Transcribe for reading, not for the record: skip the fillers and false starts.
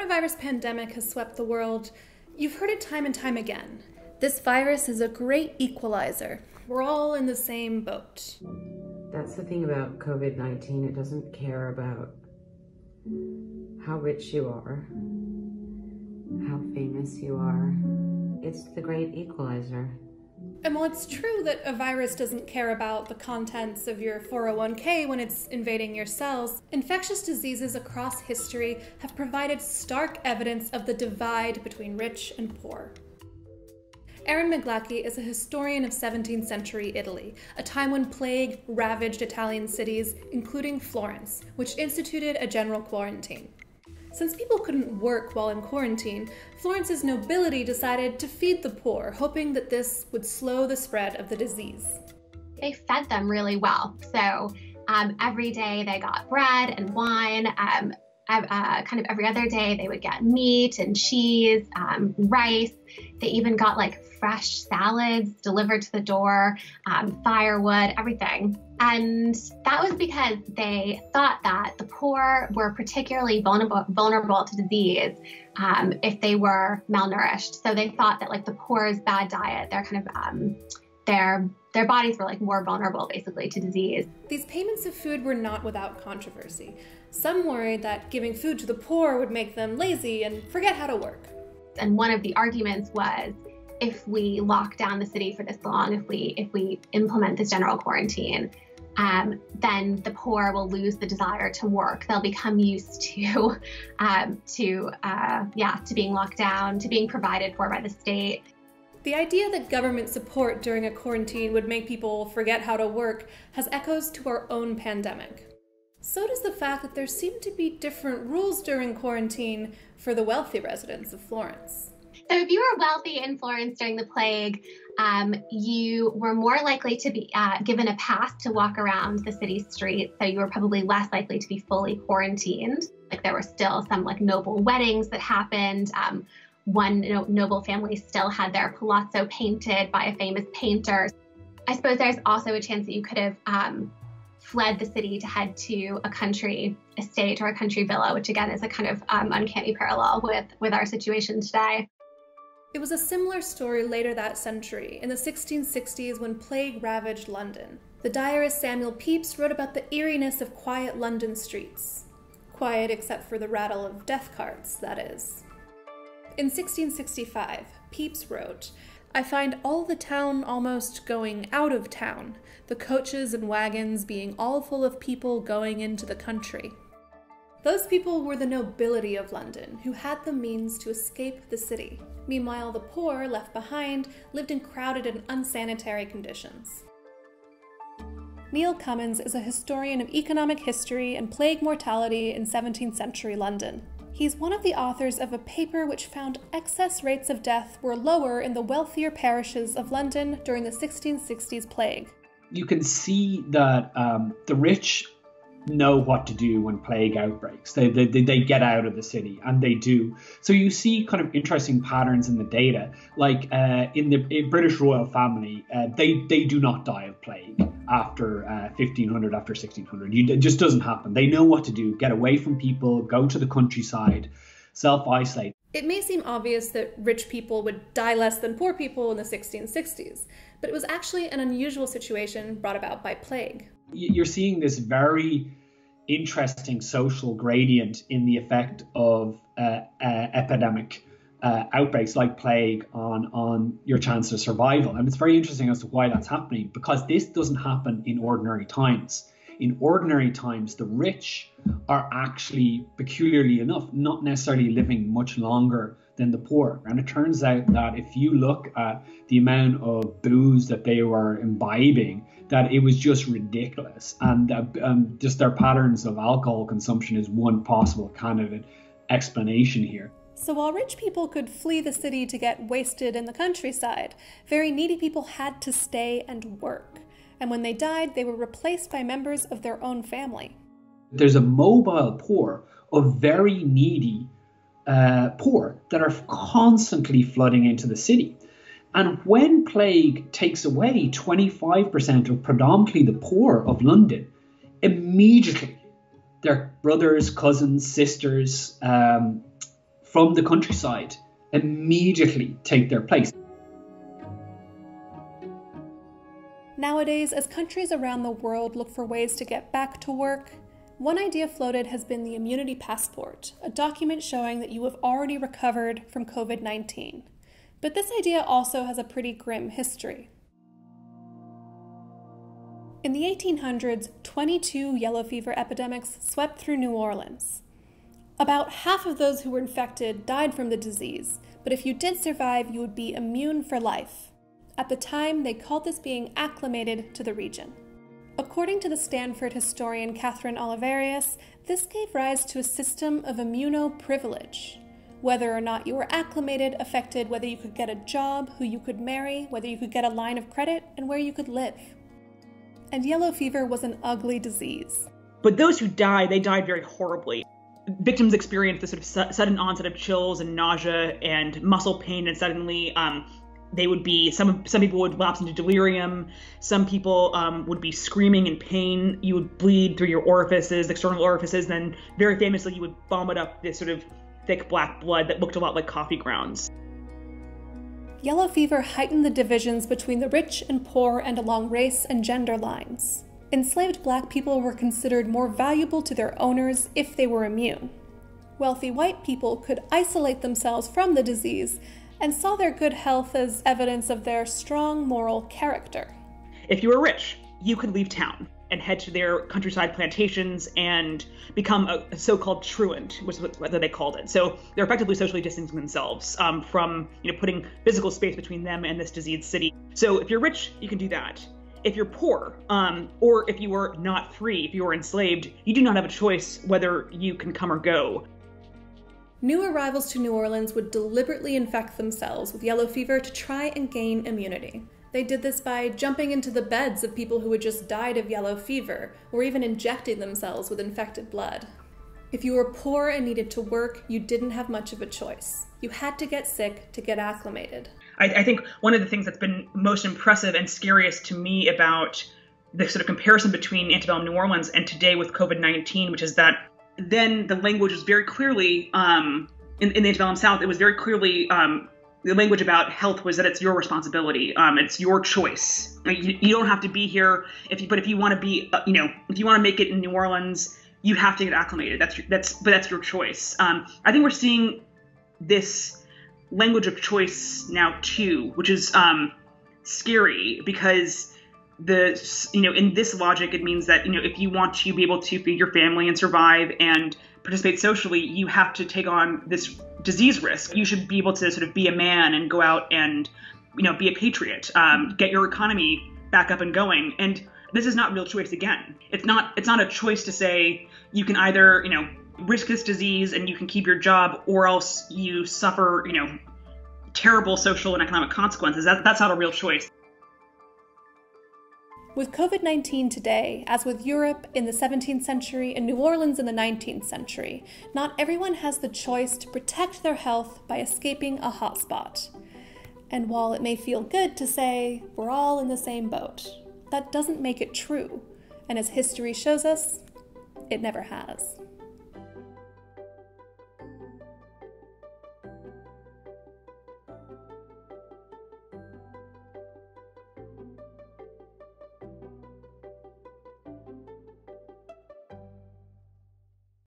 coronavirus pandemic has swept the world, you've heard it time and time again. This virus is a great equalizer. We're all in the same boat. That's the thing about COVID-19. It doesn't care about how rich you are, how famous you are. It's the great equalizer. And while it's true that a virus doesn't care about the contents of your 401k when it's invading your cells, infectious diseases across history have provided stark evidence of the divide between rich and poor. Aaron McGlachy is a historian of 17th century Italy, a time when plague ravaged Italian cities, including Florence, which instituted a general quarantine. Since people couldn't work while in quarantine, Florence's nobility decided to feed the poor, hoping that this would slow the spread of the disease. They fed them really well. So every day they got bread and wine. Kind of every other day they would get meat and cheese, rice. They even got like fresh salads delivered to the door, firewood, everything. And that was because they thought that the poor were particularly vulnerable to disease if they were malnourished. So they thought that like the poor's bad diet, their kind of their bodies were like more vulnerable basically to disease. These payments of food were not without controversy. Some worried that giving food to the poor would make them lazy and forget how to work. And one of the arguments was, if we lock down the city for this long, if we implement this general quarantine, then the poor will lose the desire to work. They'll become used to being locked down, to being provided for by the state. The idea that government support during a quarantine would make people forget how to work has echoes to our own pandemic. So does the fact that there seem to be different rules during quarantine for the wealthy residents of Florence. So if you were wealthy in Florence during the plague, you were more likely to be given a pass to walk around the city streets. So you were probably less likely to be fully quarantined. Like there were still some like noble weddings that happened. One noble family still had their palazzo painted by a famous painter. I suppose there's also a chance that you could have fled the city to head to a country estate or a country villa, which again is a kind of uncanny parallel with our situation today. It was a similar story later that century, in the 1660s when plague ravaged London. The diarist Samuel Pepys wrote about the eeriness of quiet London streets. Quiet except for the rattle of death carts, that is. In 1665, Pepys wrote, "I find all the town almost going out of town, the coaches and wagons being all full of people going into the country." Those people were the nobility of London, who had the means to escape the city. Meanwhile, the poor, left behind, lived in crowded and unsanitary conditions. Neil Cummins is a historian of economic history and plague mortality in 17th century London. He's one of the authors of a paper which found excess rates of death were lower in the wealthier parishes of London during the 1660s plague. You can see that the rich know what to do when plague outbreaks. They get out of the city, and they do. So you see kind of interesting patterns in the data. Like in the British royal family, they do not die of plague after 1500, after 1600. It just doesn't happen. They know what to do. Get away from people, go to the countryside, self-isolate. It may seem obvious that rich people would die less than poor people in the 1660s, but it was actually an unusual situation brought about by plague. You're seeing this very interesting social gradient in the effect of epidemic outbreaks like plague on your chance of survival. And it's very interesting as to why that's happening, because this doesn't happen in ordinary times. In ordinary times, the rich are actually, peculiarly enough, not necessarily living much longer than the poor. And it turns out that if you look at the amount of booze that they were imbibing, that it was just ridiculous. And just their patterns of alcohol consumption is one possible kind of an explanation here. So while rich people could flee the city to get wasted in the countryside, very needy people had to stay and work. And when they died, they were replaced by members of their own family. There's a mobile poor of very needy poor that are constantly flooding into the city. And when plague takes away 25% of predominantly the poor of London, immediately their brothers, cousins, sisters, from the countryside immediately take their place. Nowadays, as countries around the world look for ways to get back to work, one idea floated has been the immunity passport, a document showing that you have already recovered from COVID-19. But this idea also has a pretty grim history. In the 1800s, 22 yellow fever epidemics swept through New Orleans. About half of those who were infected died from the disease, but if you did survive, you would be immune for life. At the time, they called this being acclimated to the region. According to the Stanford historian Catherine Oliverius, this gave rise to a system of immunoprivilege. Whether or not you were acclimated affected whether you could get a job, who you could marry, whether you could get a line of credit, and where you could live. And yellow fever was an ugly disease. But those who died, they died very horribly. Victims experienced this sort of sudden onset of chills and nausea and muscle pain, and suddenly they would be, some people would lapse into delirium, some people would be screaming in pain, you would bleed through your orifices, external orifices, then very famously you would vomit up this sort of thick black blood that looked a lot like coffee grounds. Yellow fever heightened the divisions between the rich and poor and along race and gender lines. Enslaved black people were considered more valuable to their owners if they were immune. Wealthy white people could isolate themselves from the disease and saw their good health as evidence of their strong moral character. If you were rich, you could leave town and head to their countryside plantations and become a so-called truant, which is what they called it. So they're effectively socially distancing themselves from putting physical space between them and this diseased city. So if you're rich, you can do that. If you're poor, or if you were not free, if you were enslaved, you do not have a choice whether you can come or go. New arrivals to New Orleans would deliberately infect themselves with yellow fever to try and gain immunity. They did this by jumping into the beds of people who had just died of yellow fever, or even injecting themselves with infected blood. If you were poor and needed to work, you didn't have much of a choice. You had to get sick to get acclimated. I think one of the things that's been most impressive and scariest to me about the sort of comparison between antebellum New Orleans and today with COVID-19, which is that then the language was very clearly, in the antebellum South, it was very clearly, the language about health was that it's your responsibility. It's your choice. You don't have to be here but if you want to be, if you want to make it in New Orleans, you have to get acclimated. That's your choice. I think we're seeing this language of choice now too, which is scary because in this logic, it means that, if you want to be able to feed your family and survive and participate socially, you have to take on this disease risk. You should be able to sort of be a man and go out and, be a patriot, get your economy back up and going. And this is not real choice again. It's not a choice to say you can either, risk this disease and you can keep your job, or else you suffer, terrible social and economic consequences. That's not a real choice. With COVID-19 today, as with Europe in the 17th century and New Orleans in the 19th century, not everyone has the choice to protect their health by escaping a hotspot. And while it may feel good to say, we're all in the same boat, that doesn't make it true. And as history shows us, it never has.